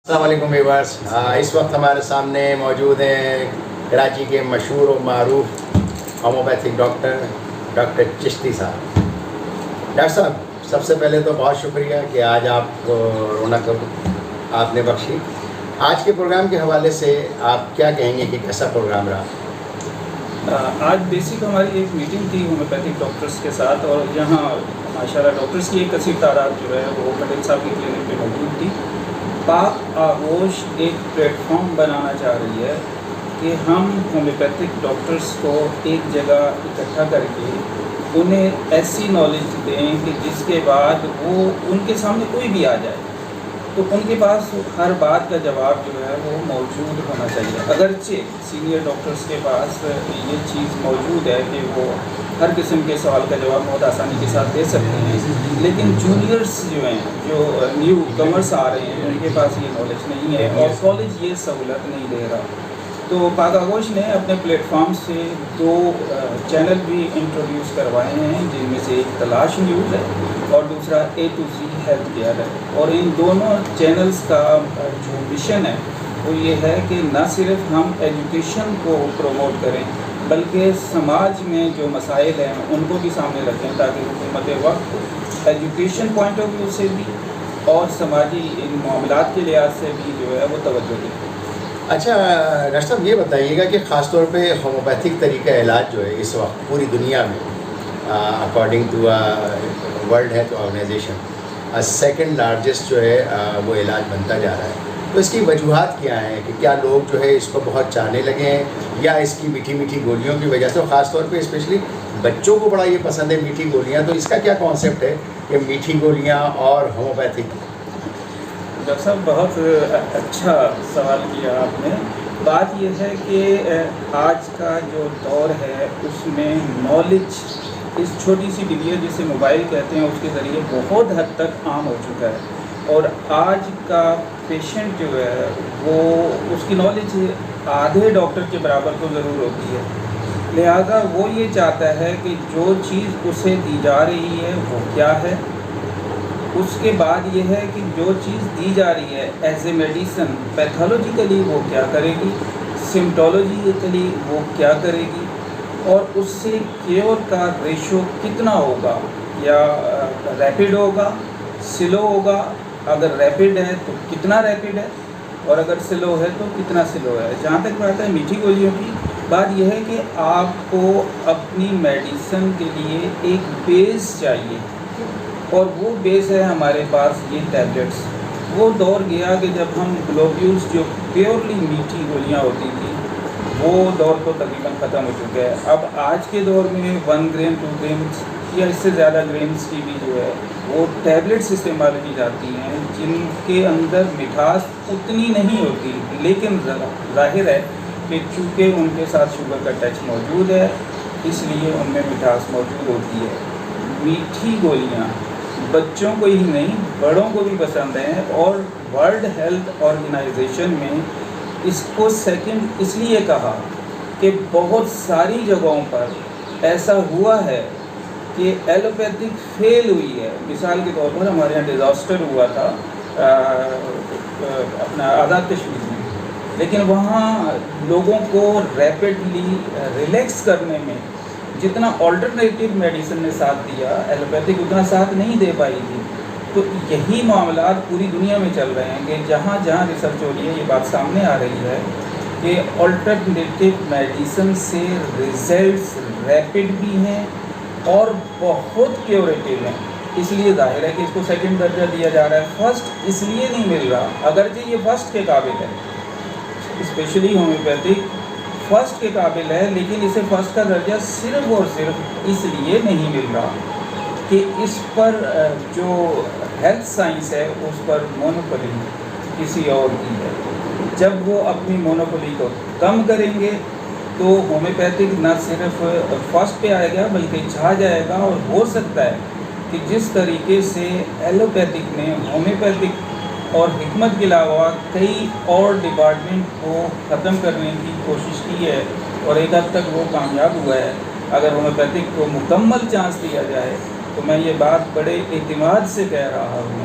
السلام علیکم ویورس، اس وقت ہمارے سامنے موجود ہیں کراچی کے مشہور و معروف ہومیوپیتھک ڈاکٹر چشتی صاحب۔ ڈاکٹر صاحب، سب سے پہلے تو بہت شکریہ کہ آج آپ کو رونق آپ نے بخشی۔ آج کے پروگرام کے حوالے سے آپ کیا کہیں گے کہ کیسا پروگرام رہا؟ آج بیسک ہماری ایک میٹنگ تھی ہومیوپیتھک ڈاکٹرز کے ساتھ، اور یہاں ماشاءاللہ ڈاکٹرز کی ایک کثیر تعداد جو ہے وہ پٹیل صاحب کی کلینک پہ موجود تھی۔ پاک آغوش ایک پلیٹ فارم بنانا چاہ رہی ہے کہ ہم ہومیوپیتھک ڈاکٹرز کو ایک جگہ اکٹھا کر کے انہیں ایسی نالج دیں کہ جس کے بعد وہ ان کے سامنے کوئی بھی آ جائے تو ان کے پاس ہر بات کا جواب جو ہے وہ موجود ہونا چاہیے۔ اگرچہ سینئر ڈاکٹرز کے پاس یہ چیز موجود ہے کہ وہ ہر قسم کے سوال کا جواب بہت آسانی کے ساتھ دے سکتے ہیں، لیکن جونیئرس جو ہیں، جو نیو کمرس آ رہے ہیں، ان کے پاس یہ نالج نہیں ہے اور کالج یہ سہولت نہیں دے رہا۔ تو پاک آغوش نے اپنے پلیٹ فارم سے 2 چینل بھی انٹروڈیوس کروائے ہیں، جن میں سے ایک تلاش نیوز ہے اور دوسرا A to Z health care ہے۔ اور ان دونوں چینلز کا جو مشن ہے وہ یہ ہے کہ نہ صرف ہم ایجوکیشن کو پروموٹ کریں بلکہ سماج میں جو مسائل ہیں ان کو بھی سامنے رکھیں، تاکہ حکومت وقت ایجوکیشن پوائنٹ آف ویو سے بھی اور سماجی ان معاملات کے لحاظ سے بھی جو ہے وہ توجہ دیں۔ اچھا ڈاکٹر صاحب، یہ بتائیے گا کہ خاص طور پہ ہومیوپیتھک طریقہ علاج جو ہے اس وقت پوری دنیا میں according to World Health Organization second largest جو ہے وہ علاج بنتا جا رہا ہے، تو اس کی وجوہات کیا ہیں؟ کہ کیا لوگ جو ہے اس کو بہت چاہنے لگے ہیں یا اس کی میٹھی میٹھی گولیوں کی وجہ سے؟ خاص طور پہ اسپیشلی بچوں کو بڑا یہ پسند ہے میٹھی گولیاں، تو اس کا کیا کانسیپٹ ہے کہ میٹھی گولیاں اور ہومیوپیتھک؟ ڈاکٹر صاحب بہت اچھا سوال کیا آپ نے۔ بات یہ ہے کہ آج کا جو دور ہے اس میں نالج اس چھوٹی سی ڈگری جسے موبائل کہتے ہیں اس کے ذریعے بہت حد تک عام ہو چکا ہے، اور آج کا پیشنٹ جو ہے وہ اس کی نالج آدھے ڈاکٹر کے برابر تو ضرور ہوتی ہے، لہذا وہ یہ چاہتا ہے کہ جو چیز اسے دی جا رہی ہے وہ کیا ہے، اس کے بعد یہ ہے کہ جو چیز دی جا رہی ہے ایز اے میڈیسن پیتھولوجیکلی وہ کیا کرے گی، سمٹولوجیکلی وہ کیا کرے گی، اور اس سے کیور کا ریشو کتنا ہوگا، یا ریپڈ ہوگا، سلو ہوگا، اگر ریپڈ ہے تو کتنا ریپڈ ہے، اور اگر سلو ہے تو کتنا سلو ہے۔ جہاں تک بات ہے میٹھی گولیوں کی، بات یہ ہے کہ آپ کو اپنی میڈیسن کے لیے ایک بیس چاہیے، اور وہ بیس ہے ہمارے پاس یہ ٹیبلٹس۔ وہ دور گیا کہ جب ہم گلوبیولز جو پیورلی میٹھی گولیاں ہوتی تھیں وہ دور تو تقریباً ختم ہو چکا ہے۔ اب آج کے دور میں 1 گرام 2 گرامز یا اس سے زیادہ گرامز کی بھی جو ہے وہ ٹیبلٹس استعمال کی جاتی ہیں، جن کے اندر مٹھاس اتنی نہیں ہوتی، لیکن ظاہر ہے کہ چونکہ ان کے ساتھ شوگر کا ٹچ موجود ہے اس لیے ان میں مٹھاس موجود ہوتی ہے۔ میٹھی گولیاں بچوں کو ہی نہیں بڑوں کو بھی پسند ہیں، اور ورلڈ ہیلتھ آرگنائزیشن میں اس کو سیکنڈ اس لیے کہا کہ بہت ساری جگہوں پر ایسا ہوا ہے کہ ایلوپیتھک فیل ہوئی ہے۔ مثال کے طور پر ہمارے یہاں ڈیزاسٹر ہوا تھا اپنا آزاد کشمیر میں، لیکن وہاں لوگوں کو ریپڈلی ریلیکس کرنے میں جتنا آلٹرنیٹیو میڈیسن نے ساتھ دیا ایلوپیتھک اتنا ساتھ نہیں دے پائی تھی۔ تو یہی معاملات پوری دنیا میں چل رہے ہیں کہ جہاں جہاں ریسرچ ہو رہی ہے یہ بات سامنے آ رہی ہے کہ آلٹرنیٹیو میڈیسن سے ریزلٹس ریپڈ بھی ہیں اور بہت کیوریٹیو ہیں، اس لیے ظاہر ہے کہ اس کو سیکنڈ درجہ دیا جا رہا ہے۔ فرسٹ اس لیے نہیں مل رہا، اگرچہ یہ فرسٹ کے قابل ہے، اسپیشلی ہومیوپیتھک فرسٹ کے قابل ہے، لیکن اسے فرسٹ کا درجہ صرف اور صرف اس لیے نہیں مل رہا کہ اس پر جو ہیلتھ سائنس ہے اس پر مونوپولی کسی اور کی ہے۔ جب وہ اپنی مونوپولی کو کم کریں گے تو ہومیوپیتھک نہ صرف فرسٹ پہ آئے گا بلکہ چھا جائے گا، اور ہو سکتا ہے کہ جس طریقے سے ایلوپیتھک نے ہومیوپیتھک اور حکمت کے علاوہ کئی اور ڈپارٹمنٹ کو ختم کرنے کی کوشش کی ہے اور ایک حد تک وہ کامیاب ہوا ہے، اگر ہومیوپیتھک کو مکمل چانس دیا جائے تو میں یہ بات بڑے اعتماد سے کہہ رہا ہوں